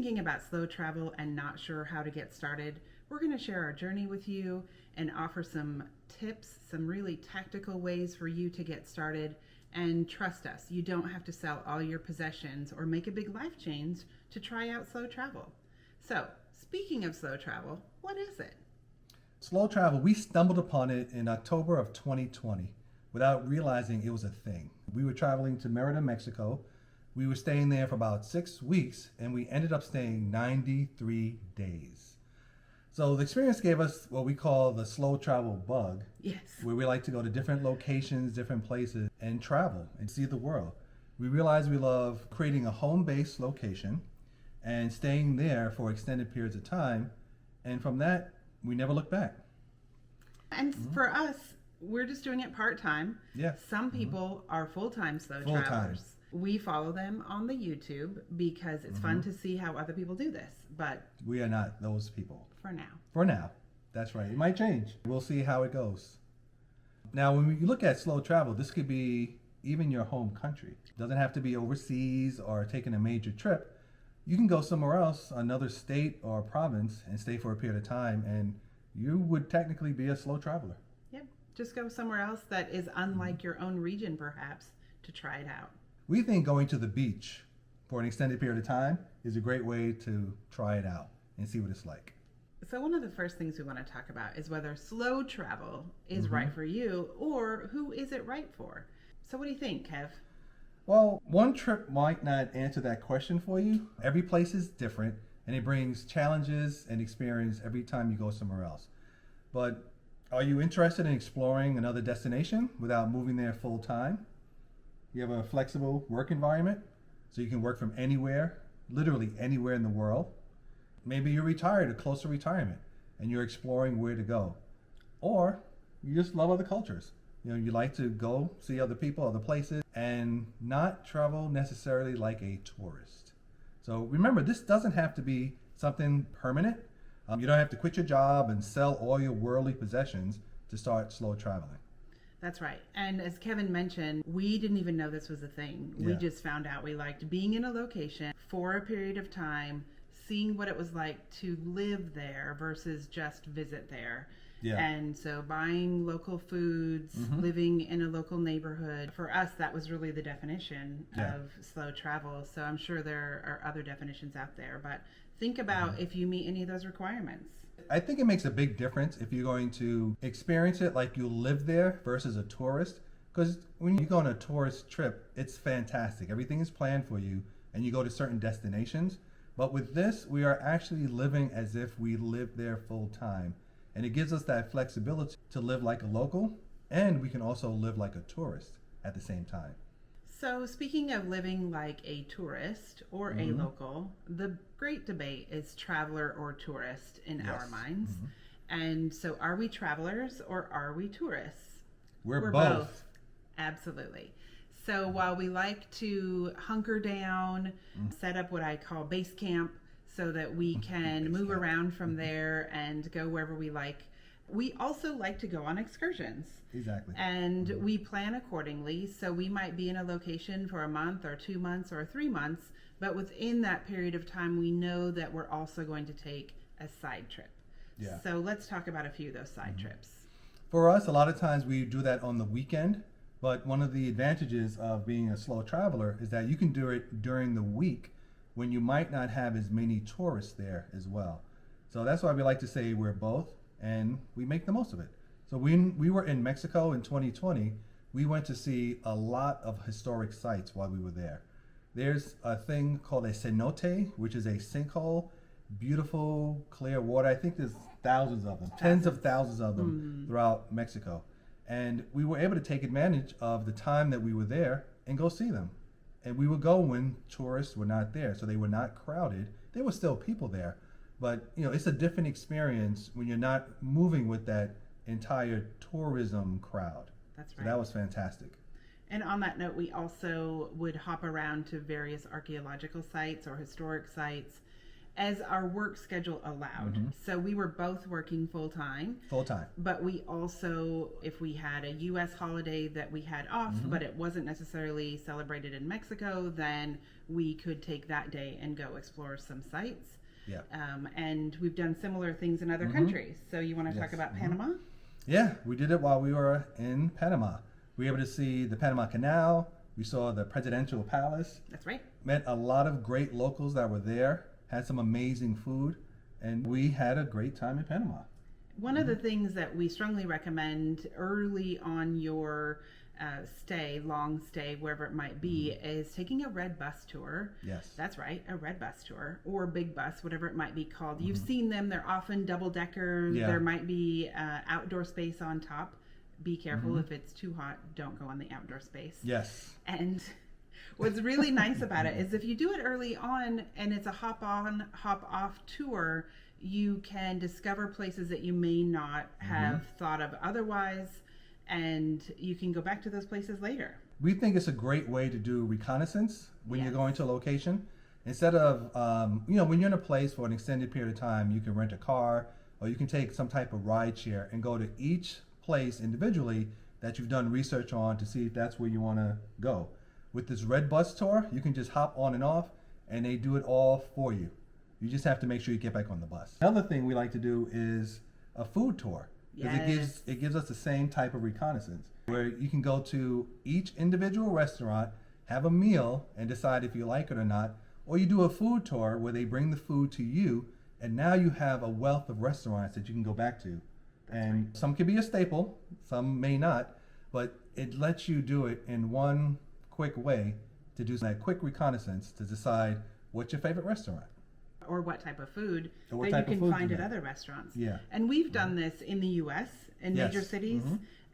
thinking about slow travel and not sure how to get started, we're going to share our journey with you and offer some tips, some really tactical ways for you to get started. And trust us, you don't have to sell all your possessions or make a big life change to try out slow travel. So, speaking of slow travel, what is it? Slow travel, we stumbled upon it in October of 2020 without realizing it was a thing. We were traveling to Merida, Mexico. We were staying there for about 6 weeks, and we ended up staying 93 days. So the experience gave us what we call the slow travel bug. Yes. Where we like to go to different locations, different places, and travel and see the world. We realized we love creating a home-based location and staying there for extended periods of time. And from that, we never looked back. And for us, we're just doing it part-time. Yeah. Some people are full-time slow Full-time. travelers. We follow them on the YouTube because it's fun to see how other people do this. But We are not those people. for now. For now. That's right. It might change. We'll see how it goes. Now, when we look at slow travel, this could be even your home country. It doesn't have to be overseas or taking a major trip. You can go somewhere else, another state or province, and stay for a period of time, and you would technically be a slow traveler. Yep. Just go somewhere else that is unlike your own region, perhaps, to try it out. We think going to the beach for an extended period of time is a great way to try it out and see what it's like. So one of the first things we want to talk about is whether slow travel is right for you or who is it right for. So what do you think, Kev? Well, one trip might not answer that question for you. Every place is different, and it brings challenges and experience every time you go somewhere else. But are you interested in exploring another destination without moving there full time? You have a flexible work environment, so you can work from anywhere, literally anywhere in the world. Maybe you're retired, a closer retirement, and you're exploring where to go. Or you just love other cultures. You know, you like to go see other people, other places, and not travel necessarily like a tourist. So remember, this doesn't have to be something permanent. You don't have to quit your job and sell all your worldly possessions to start slow traveling. That's right. And as Kevin mentioned, we didn't even know this was a thing. We Yeah. just found out we liked being in a location for a period of time, seeing what it was like to live there versus just visit there. Yeah. And so buying local foods, living in a local neighborhood, for us, that was really the definition of slow travel. So I'm sure there are other definitions out there, but think about if you meet any of those requirements. I think it makes a big difference if you're going to experience it like you live there versus a tourist. Because when you go on a tourist trip, it's fantastic. Everything is planned for you, and you go to certain destinations. But with this, we are actually living as if we live there full time. And it gives us that flexibility to live like a local, and we can also live like a tourist at the same time. So speaking of living like a tourist or a local, the great debate is traveler or tourist in our minds. And so are we travelers or are we tourists? We're both. Absolutely. So while we like to hunker down, set up what I call base camp so that we can move around from there and go wherever we like, we also like to go on excursions. Exactly. And we plan accordingly. So we might be in a location for a month or 2 months or 3 months, but within that period of time, we know that we're also going to take a side trip. Yeah. So let's talk about a few of those side trips. For us, a lot of times we do that on the weekend, but one of the advantages of being a slow traveler is that you can do it during the week when you might not have as many tourists there as well. So that's why we like to say we're both, and we make the most of it. So when we were in Mexico in 2020, we went to see a lot of historic sites while we were there. There's a thing called a cenote, which is a sinkhole, beautiful, clear water. I think there's thousands of them, tens of thousands of them throughout Mexico. And we were able to take advantage of the time that we were there and go see them. And we would go when tourists were not there, so they were not crowded. There were still people there, but you know, it's a different experience when you're not moving with that entire tourism crowd. That's So right. that was fantastic. And on that note, we also would hop around to various archaeological sites or historic sites as our work schedule allowed. So we were both working full time. Full time. But we also, if we had a U.S. holiday that we had off, but it wasn't necessarily celebrated in Mexico, then we could take that day and go explore some sites. Yeah. And we've done similar things in other countries. So you want to talk about Panama? Yeah, we did it while we were in Panama. We were able to see the Panama Canal. We saw the Presidential Palace. That's right. Met a lot of great locals that were there. Had some amazing food. And we had a great time in Panama. One of the things that we strongly recommend early on your long stay, wherever it might be, is taking a red bus tour. Yes. That's right, a red bus tour or a big bus, whatever it might be called. You've seen them. They're often double-deckers. Yeah. There might be outdoor space on top. Be careful if it's too hot. Don't go on the outdoor space. Yes. And what's really nice about it is if you do it early on and it's a hop-on, hop-off tour, you can discover places that you may not have thought of otherwise, and you can go back to those places later. We think it's a great way to do reconnaissance when you're going to a location. Instead of, when you're in a place for an extended period of time, you can rent a car or you can take some type of ride share and go to each place individually that you've done research on to see if that's where you want to go. With this red bus tour, you can just hop on and off and they do it all for you. You just have to make sure you get back on the bus. Another thing we like to do is a food tour. Because it gives us the same type of reconnaissance where you can go to each individual restaurant, have a meal, and decide if you like it or not. Or you do a food tour where they bring the food to you, and now you have a wealth of restaurants that you can go back to. And some can be a staple, some may not, but it lets you do it in one quick way to do that quick reconnaissance to decide what's your favorite restaurant. Or what type of food Or what that type you of can food find you at get. other restaurants. Yeah. And we've done this in the U.S. in Yes. major cities,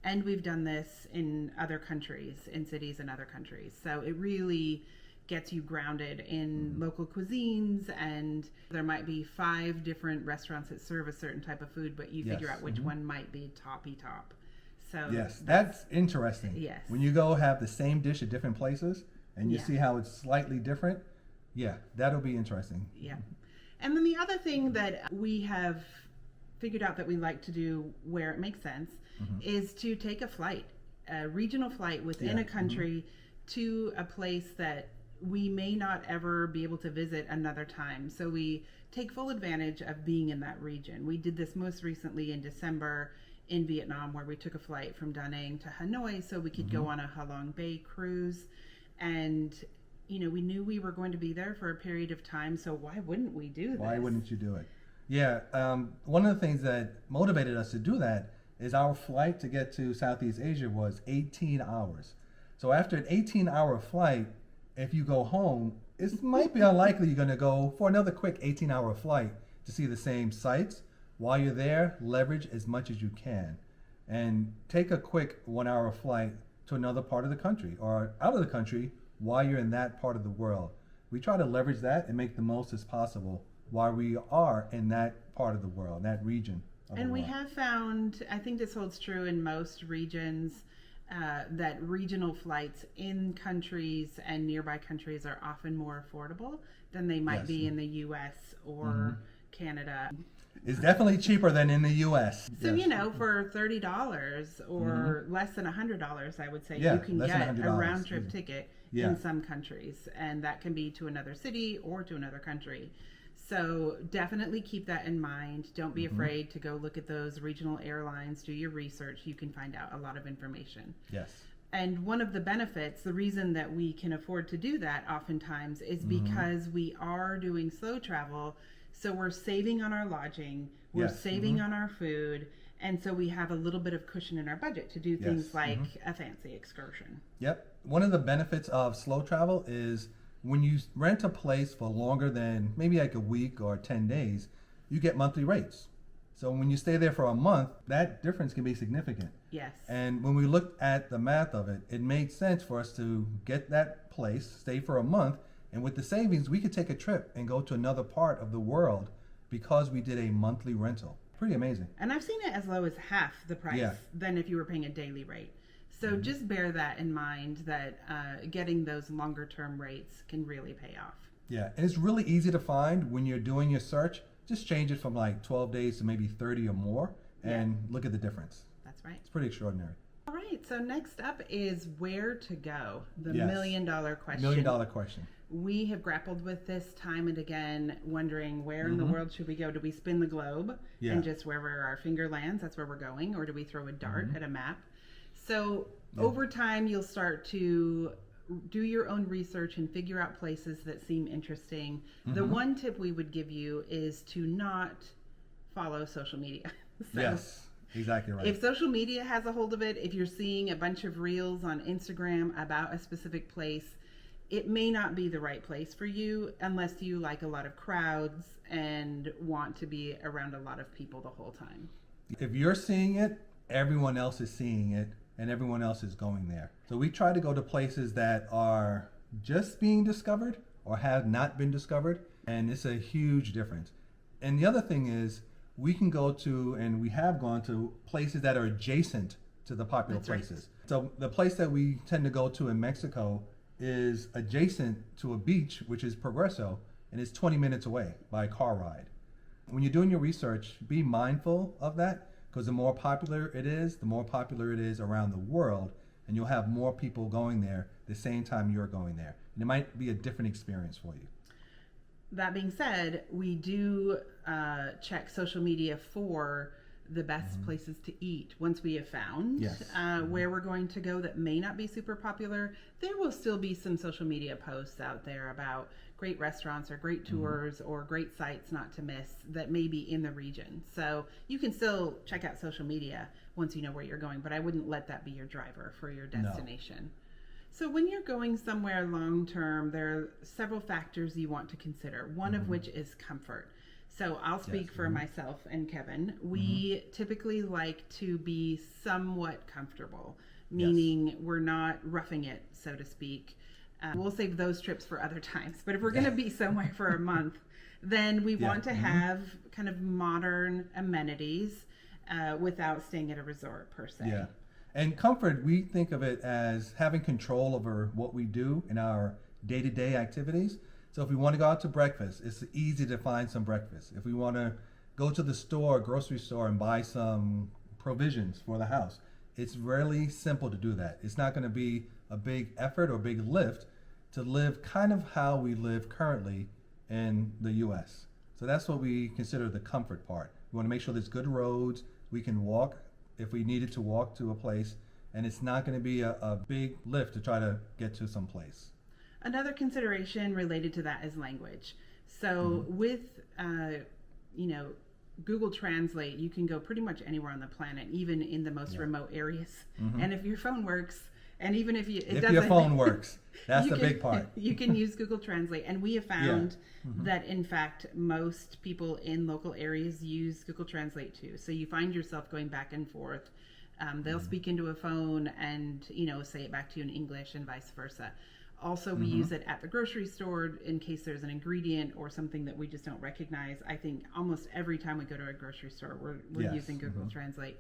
and we've done this in other countries, in cities in other countries. So it really gets you grounded in local cuisines, and there might be 5 different restaurants that serve a certain type of food, but you figure Yes. out which one might be toppy top. So Yes, that's interesting. Yes. When you go have the same dish at different places and you Yeah. see how it's slightly different, yeah, that'll be interesting. Yeah. And then the other thing that we have figured out that we like to do where it makes sense is to take a flight, a regional flight within a country to a place that we may not ever be able to visit another time. So we take full advantage of being in that region. We did this most recently in December in Vietnam, where we took a flight from Da Nang to Hanoi so we could go on a Halong Bay cruise. And we knew we were going to be there for a period of time, so why wouldn't we do this? Why wouldn't you do it? Yeah, one of the things that motivated us to do that is our flight to get to Southeast Asia was 18 hours. So after an 18-hour flight, if you go home, it might be unlikely you're going to go for another quick 18-hour flight to see the same sites. While you're there, leverage as much as you can and take a quick 1-hour flight to another part of the country or out of the country while you're in that part of the world. We try to leverage that and make the most as possible while we are in that part of the world, that region of the And we world. have found, I think this holds true in most regions, that regional flights in countries and nearby countries are often more affordable than they might Yes. be in the U.S. or Canada. It's definitely cheaper than in the U.S. So, Yes. for $30 or less than $100, I would say, Yeah, you can less than get a $100. round trip ticket Yeah. in some countries. And that can be to another city or to another country. So definitely keep that in mind. Don't be afraid to go look at those regional airlines, do your research. You can find out a lot of information. Yes. And one of the benefits, the reason that we can afford to do that oftentimes is because we are doing slow travel. So we're saving on our lodging, we're Yes. saving on our food, and so we have a little bit of cushion in our budget to do things Yes. like a fancy excursion. Yep. One of the benefits of slow travel is when you rent a place for longer than maybe like a week or 10 days, you get monthly rates. So when you stay there for a month, that difference can be significant. Yes. And when we looked at the math of it, it made sense for us to get that place, stay for a month, and with the savings, we could take a trip and go to another part of the world because we did a monthly rental. Pretty amazing. And I've seen it as low as half the price Yeah. than if you were paying a daily rate. So just bear that in mind, that getting those longer term rates can really pay off. Yeah, and it's really easy to find when you're doing your search. Just change it from like 12 days to maybe 30 or more and look at the difference. That's right. It's pretty extraordinary. All right, so next up is where to go, the Yes. $1,000,000 question. $1,000,000 question. We have grappled with this time and again, wondering where in the world should we go? Do we spin the globe Yeah. and just wherever our finger lands, that's where we're going? Or do we throw a dart at a map? So over time, you'll start to do your own research and figure out places that seem interesting. The one tip we would give you is to not follow social media. So Yes, exactly right. if social media has a hold of it, if you're seeing a bunch of reels on Instagram about a specific place, it may not be the right place for you unless you like a lot of crowds and want to be around a lot of people the whole time. If you're seeing it, everyone else is seeing it, and everyone else is going there. So we try to go to places that are just being discovered or have not been discovered, and it's a huge difference. And the other thing is, we can go to, and we have gone to, places that are adjacent to the popular That's right. places. So the place that we tend to go to in Mexico is adjacent to a beach, which is Progreso, and it's 20 minutes away by car ride. When you're doing your research, be mindful of that, because the more popular it is, the more popular it is around the world, and you'll have more people going there the same time you're going there. And it might be a different experience for you. That being said, we do check social media for the best places to eat. Once we have found Yes. where we're going to go that may not be super popular, there will still be some social media posts out there about great restaurants or great tours or great sites not to miss that may be in the region. So you can still check out social media once you know where you're going, but I wouldn't let that be your driver for your destination. So when you're going somewhere long term, there are several factors you want to consider, one of which is comfort. So I'll speak for myself and Kevin. We typically like to be somewhat comfortable, meaning we're not roughing it, so to speak. We'll save those trips for other times. But if we're going to be somewhere for a month, then we want to have kind of modern amenities without staying at a resort per se. Yeah. And comfort, we think of it as having control over what we do in our day-to-day activities. So if we want to go out to breakfast, it's easy to find some breakfast. If we want to go to the store, grocery store, and buy some provisions for the house, it's really simple to do that. It's not going to be a big effort or big lift to live kind of how we live currently in the U.S. So that's what we consider the comfort part. We want to make sure there's good roads. We can walk if we needed to walk to a place, and it's not going to be a big lift to try to get to some place. Another consideration related to that is language. So with, Google Translate, you can go pretty much anywhere on the planet, even in the most remote areas. And if your phone works, and even if your phone works, that's the big part. You can use Google Translate. And we have found that, in fact, most people in local areas use Google Translate too. So you find yourself going back and forth. They'll speak into a phone and, say it back to you in English and vice versa. Also, we use it at the grocery store in case there's an ingredient or something that we just don't recognize. I think almost every time we go to a grocery store, we're using Google Translate.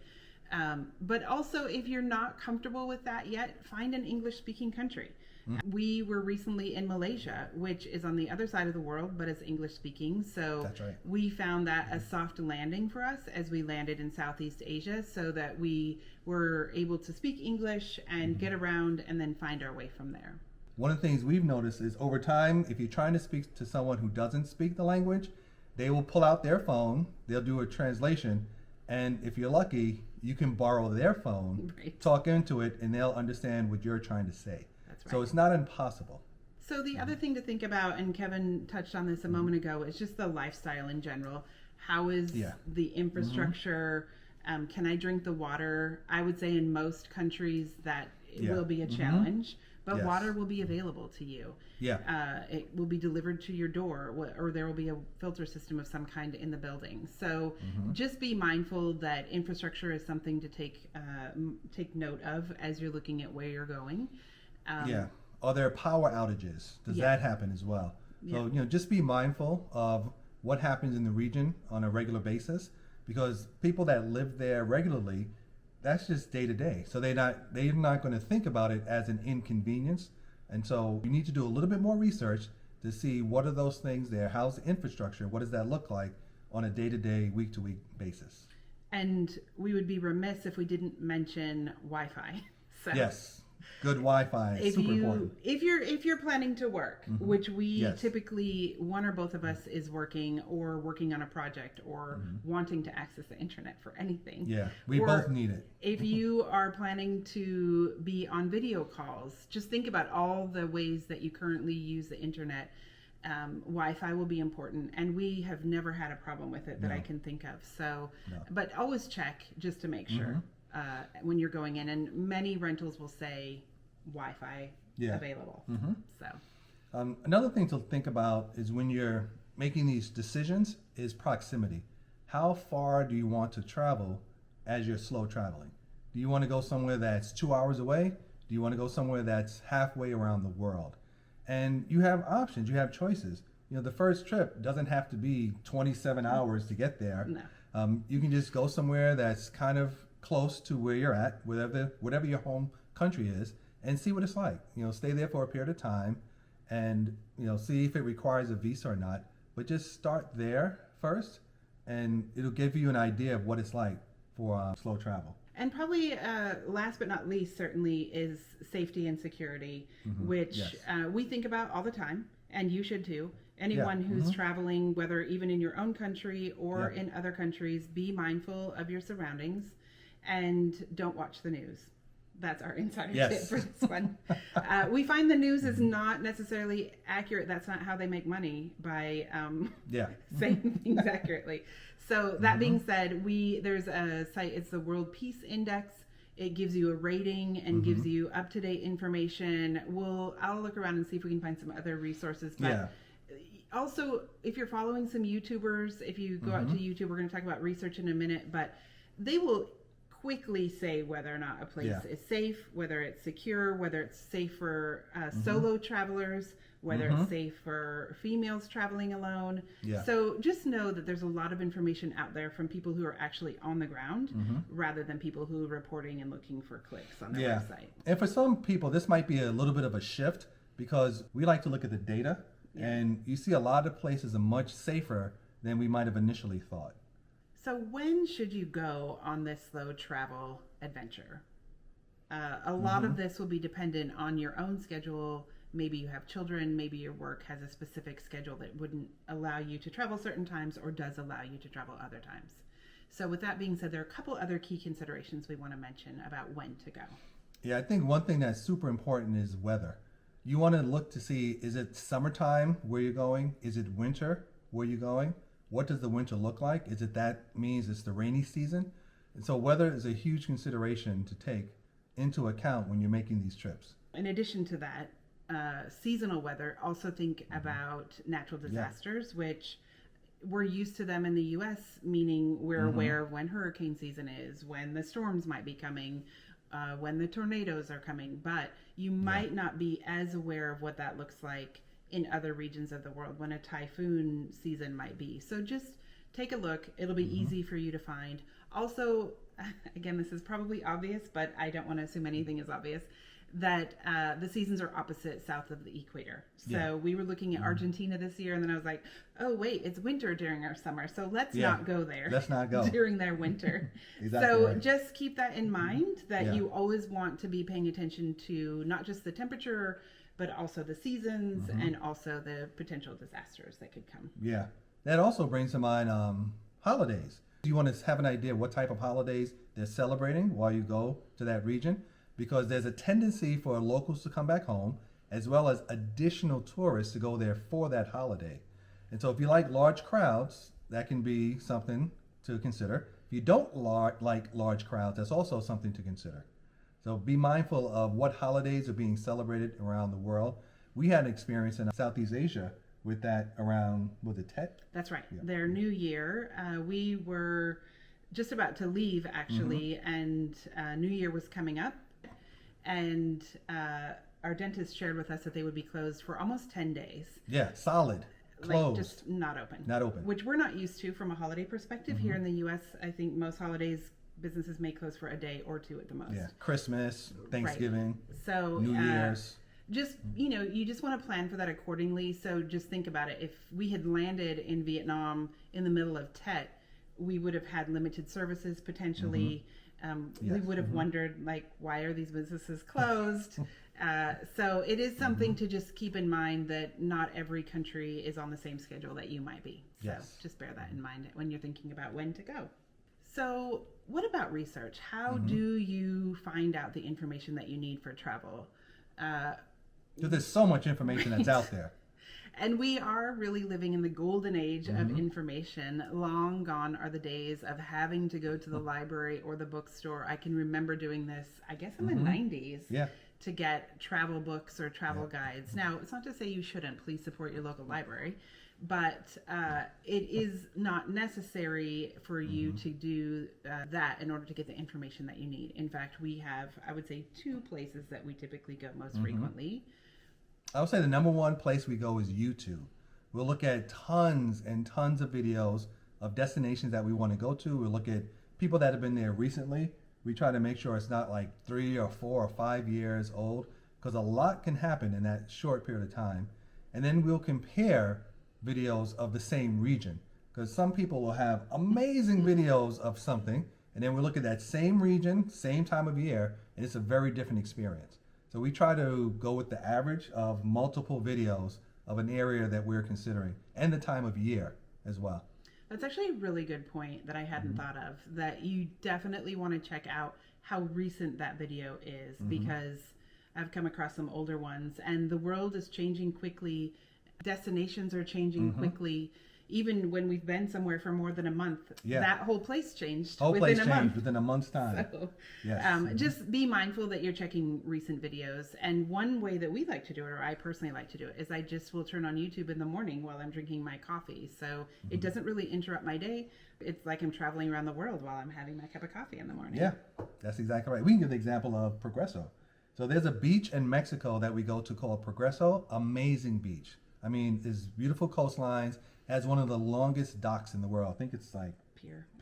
But also, if you're not comfortable with that yet, find an English-speaking country. We were recently in Malaysia, which is on the other side of the world, but it's English-speaking. So That's right. we found that a soft landing for us as we landed in Southeast Asia, so that we were able to speak English and get around and then find our way from there. One of the things we've noticed is over time, if you're trying to speak to someone who doesn't speak the language, they will pull out their phone, they'll do a translation, and if you're lucky, you can borrow their phone, talk into it, and they'll understand what you're trying to say. That's right. So it's not impossible. So the other thing to think about, and Kevin touched on this a moment ago, is just the lifestyle in general. How is the infrastructure? Can I drink the water? I would say in most countries that it will be a challenge. But water will be available to you. It will be delivered to your door, or there will be a filter system of some kind in the building. So just be mindful that infrastructure is something to take note of as you're looking at where you're going. Are there power outages? Does that happen as well? So, just be mindful of what happens in the region on a regular basis, because people that live there regularly, that's just day to day. So they're not going to think about it as an inconvenience. And so you need to do a little bit more research to see what are those things there, how's the infrastructure, what does that look like on a day-to-day, week-to-week basis. And we would be remiss if we didn't mention Wi-Fi. So Yes, good Wi-Fi is super important. If you're planning to work, which we Yes. typically, one or both of us is working or working on a project or wanting to access the internet for anything. Yeah, we Or both need it. If you are planning to be on video calls, just think about all the ways that you currently use the internet. Wi-Fi will be important, and we have never had a problem with it that I can think of. So, but always check just to make sure when you're going in. And many rentals will say Wi-Fi available. So, another thing to think about is when you're making these decisions is proximity. How far do you want to travel as you're slow traveling? Do you want to go somewhere that's 2 hours away? Do you want to go somewhere that's halfway around the world? And you have options, you have choices. You know, the first trip doesn't have to be 27 hours to get there. No. You can just go somewhere that's kind of close to where you're at, whatever your home country is, and see what it's like. You know, stay there for a period of time and, you know, see if it requires a visa or not. But just start there first, and it'll give you an idea of what it's like for slow travel. And probably last but not least, certainly, is safety and security, which we think about all the time, and you should too. Anyone who's traveling, whether even in your own country or in other countries, be mindful of your surroundings and don't watch the news. That's our insider tip for this one. We find the news is not necessarily accurate. That's not how they make money, by saying things accurately. So that being said, there's a site, it's the World Peace Index. It gives you a rating and gives you up-to-date information. I'll look around and see if we can find some other resources. But also, if you're following some YouTubers, if you go out to YouTube, we're going to talk about research in a minute, but they will quickly say whether or not a place is safe, whether it's secure, whether it's safe for solo travelers, whether it's safe for females traveling alone. So just know that there's a lot of information out there from people who are actually on the ground rather than people who are reporting and looking for clicks on their website. And for some people, this might be a little bit of a shift because we like to look at the data, and you see a lot of places are much safer than we might have initially thought. So when should you go on this slow travel adventure? A lot of this will be dependent on your own schedule. Maybe you have children, maybe your work has a specific schedule that wouldn't allow you to travel certain times or does allow you to travel other times. So with that being said, there are a couple other key considerations we want to mention about when to go. Yeah, I think one thing that's super important is weather. You want to look to see, is it summertime where you're going? Is it winter where you're going? What does the winter look like? Is it that means it's the rainy season? And so weather is a huge consideration to take into account when you're making these trips. In addition to that, seasonal weather, also think about natural disasters, which we're used to them in the U.S., meaning we're aware of when hurricane season is, when the storms might be coming, when the tornadoes are coming, but you might not be as aware of what that looks like in other regions of the world, when a typhoon season might be. So just take a look. It'll be easy for you to find. Also, again, this is probably obvious, but I don't want to assume anything is obvious, that the seasons are opposite south of the equator. So we were looking at Argentina this year, and then I was like, oh, wait, it's winter during our summer, so let's not go there. Let's not go. During their winter. Just keep that in mind, that you always want to be paying attention to not just the temperature, but also the seasons and also the potential disasters that could come. Yeah. That also brings to mind holidays. Do you want to have an idea what type of holidays they're celebrating while you go to that region? Because there's a tendency for locals to come back home, as well as additional tourists to go there for that holiday. And so if you like large crowds, that can be something to consider. If you don't like large crowds, that's also something to consider. So be mindful of what holidays are being celebrated around the world. We had an experience in Southeast Asia with that around, was it Tet? That's right. Yeah. Their New Year. We were just about to leave, actually, and New Year was coming up. And our dentist shared with us that they would be closed for almost 10 days. Yeah, solid. Closed. Like just not open. Not open. Which we're not used to from a holiday perspective. Here in the U.S., I think most holidays, businesses may close for a day or two at the most. Yeah, Christmas, Thanksgiving, So New Year's. just, you just want to plan for that accordingly. So just think about it. If we had landed in Vietnam in the middle of Tet, we would have had limited services potentially. We would have wondered, like, why are these businesses closed? So it is something to just keep in mind, that not every country is on the same schedule that you might be. So just bear that in mind when you're thinking about when to go. So what about research? How do you find out the information that you need for travel? There's so much information that's out there. And we are really living in the golden age of information. Long gone are the days of having to go to the library or the bookstore. I can remember doing this, I guess, in the 90s to get travel books or travel guides. Now, it's not to say you shouldn't. Please support your local library. But it is not necessary for you to do that in order to get the information that you need. In fact, we have, I would say, 2 places that we typically go most frequently. I would say the number one place we go is YouTube. We'll look at tons and tons of videos of destinations that we want to go to. We'll look at people that have been there recently. We try to make sure it's not like 3 or 4 or 5 years old, because a lot can happen in that short period of time. And then we'll compare videos of the same region, because some people will have amazing videos of something, and then we look at that same region, same time of year, and it's a very different experience. So we try to go with the average of multiple videos of an area that we're considering, and the time of year as well. That's actually a really good point that I hadn't thought of, that you definitely want to check out how recent that video is, because I've come across some older ones, and the world is changing quickly. Destinations are changing quickly. Even when we've been somewhere for more than a month, that whole place changed within a month's time. So, just be mindful that you're checking recent videos. And one way that we like to do it, or I personally like to do it, is I just will turn on YouTube in the morning while I'm drinking my coffee. So it doesn't really interrupt my day. It's like I'm traveling around the world while I'm having my cup of coffee in the morning. Yeah, that's exactly right. We can give the example of Progreso. So there's a beach in Mexico that we go to called Progreso. Amazing beach. I mean, it's beautiful coastlines, has one of the longest docks in the world. I think it's like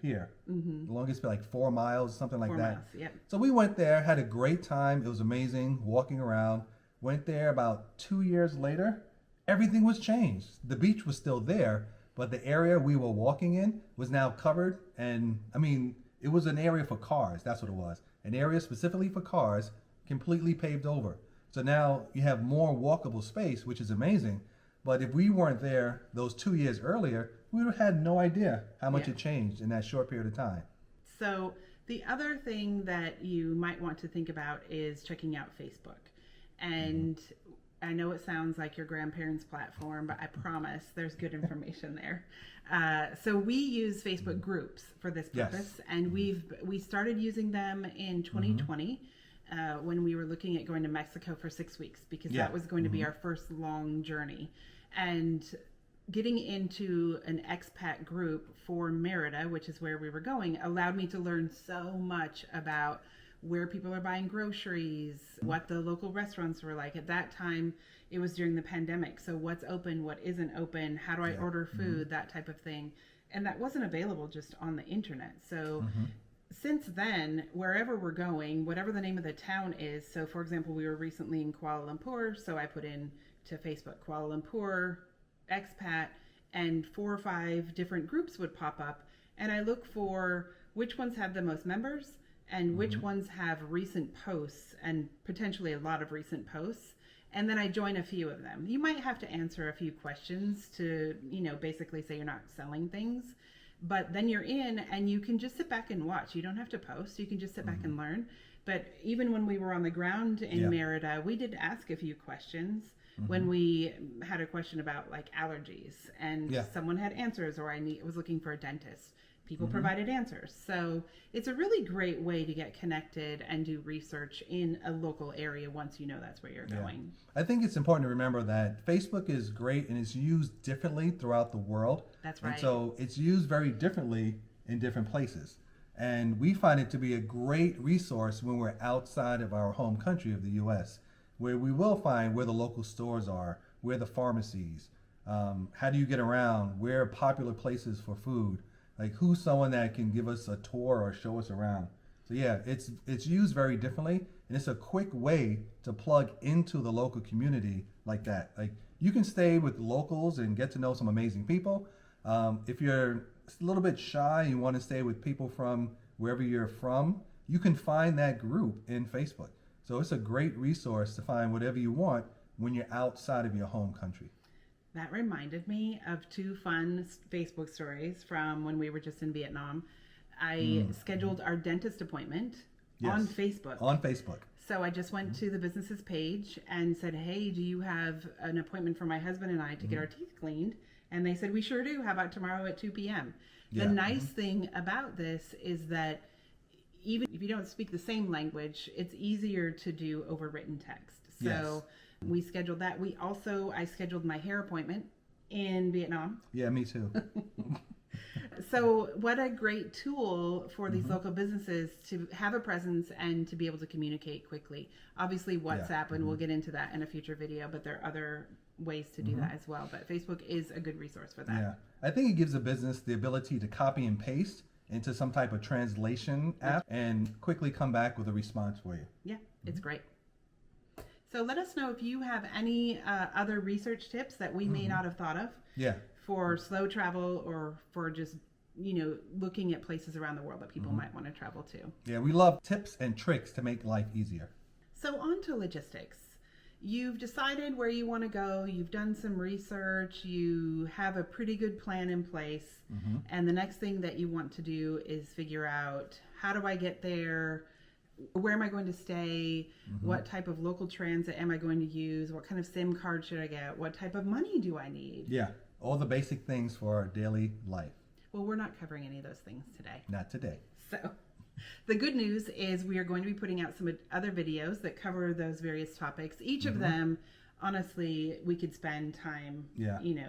Pier. The longest, like 4 miles, something like 4 that. miles, yep. So we went there, had a great time. It was amazing walking around. Went there about 2 years later. Everything was changed. The beach was still there, but the area we were walking in was now covered. And I mean, it was an area for cars. That's what it was. An area specifically for cars, completely paved over. So now you have more walkable space, which is amazing. But if we weren't there those 2 years earlier, we would have had no idea how much it changed in that short period of time. So the other thing that you might want to think about is checking out Facebook. And I know it sounds like your grandparents' platform, but I promise there's good information there. So we use Facebook groups for this purpose, and we started using them in 2020. When we were looking at going to Mexico for 6 weeks, because that was going to be our first long journey. And getting into an expat group for Merida, which is where we were going, allowed me to learn so much about where people are buying groceries, what the local restaurants were like. At that time, it was during the pandemic. So what's open, what isn't open, how do I order food, that type of thing. And that wasn't available just on the internet. So since then, wherever we're going, whatever the name of the town is, so for example, we were recently in Kuala Lumpur, so I put in to Facebook Kuala Lumpur expat, and 4 or 5 different groups would pop up, and I look for which ones have the most members and which ones have recent posts, and potentially a lot of recent posts, and then I join a few of them. You might have to answer a few questions to, basically say you're not selling things. But then you're in and you can just sit back and watch. You don't have to post. You can just sit back and learn. But even when we were on the ground in Merida, we did ask a few questions. When we had a question about like allergies, and someone had answers, or I was looking for a dentist. People provided answers. So it's a really great way to get connected and do research in a local area once you know that's where you're going. I think it's important to remember that Facebook is great and it's used differently throughout the world. That's right. And so it's used very differently in different places. And we find it to be a great resource when we're outside of our home country of the U.S., where we will find where the local stores are, where the pharmacies, how do you get around, where are popular places for food, like who's someone that can give us a tour or show us around. So yeah, it's used very differently, and it's a quick way to plug into the local community like that. Like you can stay with locals and get to know some amazing people. If you're a little bit shy, you want to stay with people from wherever you're from, you can find that group in Facebook. So it's a great resource to find whatever you want when you're outside of your home country. That reminded me of two fun Facebook stories from when we were just in Vietnam. I scheduled our dentist appointment on Facebook. On Facebook. So I just went to the business's page and said, hey, do you have an appointment for my husband and I to get our teeth cleaned? And they said, we sure do. How about tomorrow at 2 p.m.? Yeah. The nice thing about this is that even if you don't speak the same language, it's easier to do over written text. So we scheduled that. I scheduled my hair appointment in Vietnam. Yeah, me too. So what a great tool for these local businesses to have a presence and to be able to communicate quickly. Obviously WhatsApp, and we'll get into that in a future video, but there are other ways to do that as well. But Facebook is a good resource for that. Yeah, I think it gives a business the ability to copy and paste into some type of translation app and quickly come back with a response for you. Yeah, it's great. So let us know if you have any other research tips that we may not have thought of. Yeah. For slow travel or for just, looking at places around the world that people might want to travel to. Yeah, we love tips and tricks to make life easier. So on to logistics. You've decided where you want to go. You've done some research. You have a pretty good plan in place. And the next thing that you want to do is figure out, how do I get there? Where am I going to stay? What type of local transit am I going to use? What kind of SIM card should I get? What type of money do I need? Yeah, all the basic things for our daily life. Well, we're not covering any of those things today. Not today. So the good news is we are going to be putting out some other videos that cover those various topics. Each of them, honestly, we could spend time,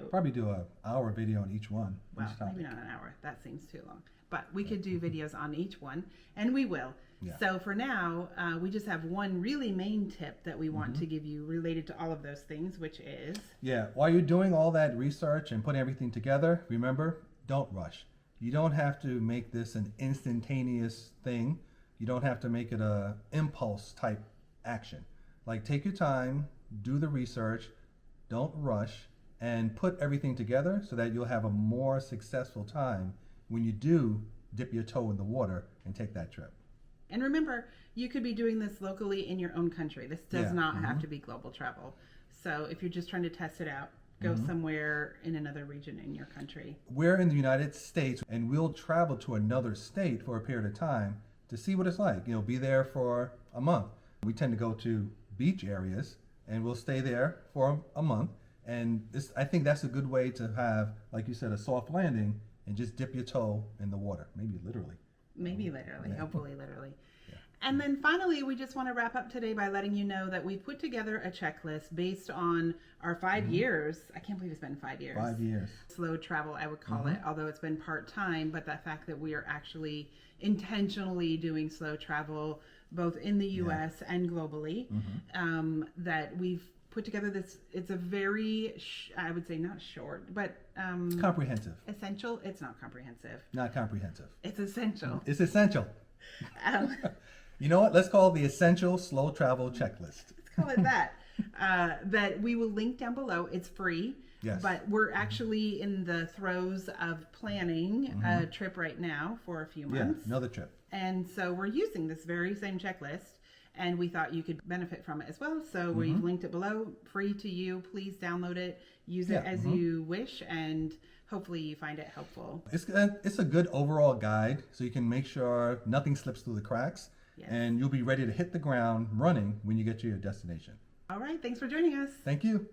probably do an hour video on each one. Well, maybe not an hour. That seems too long. But we could do videos on each one, and we will. Yeah. So for now, we just have one really main tip that we want to give you related to all of those things, which is... Yeah, while you're doing all that research and putting everything together, remember, don't rush. You don't have to make this an instantaneous thing. You don't have to make it a impulse type action. Like, take your time, do the research, don't rush, and put everything together so that you'll have a more successful time when you do dip your toe in the water and take that trip. And remember, you could be doing this locally in your own country. This does not have to be global travel. So if you're just trying to test it out, go somewhere in another region in your country. We're in the United States, and we'll travel to another state for a period of time to see what it's like. Be there for a month. We tend to go to beach areas, and we'll stay there for a month. And I think that's a good way to have, like you said, a soft landing and just dip your toe in the water, maybe literally. Maybe literally, hopefully literally. And then finally, we just want to wrap up today by letting you know that we put together a checklist based on our 5 years. I can't believe it's been 5 years. 5 years. Slow travel, I would call it, although it's been part-time, but the fact that we are actually intentionally doing slow travel, both in the U.S. and globally, that we've put together this, it's a very, I would say not short, but... comprehensive. Essential. It's not comprehensive. Not comprehensive. It's essential. It's essential. You know what? Let's call it the Essential Slow Travel Checklist. Let's call it that. That we will link down below. It's free. Yes. But we're actually in the throes of planning a trip right now for a few months. Yeah, another trip. And so we're using this very same checklist, and we thought you could benefit from it as well. So we've linked it below, free to you. Please download it, use it as you wish, and hopefully you find it helpful. It's a good overall guide, so you can make sure nothing slips through the cracks, and you'll be ready to hit the ground running when you get to your destination. All right, thanks for joining us. Thank you.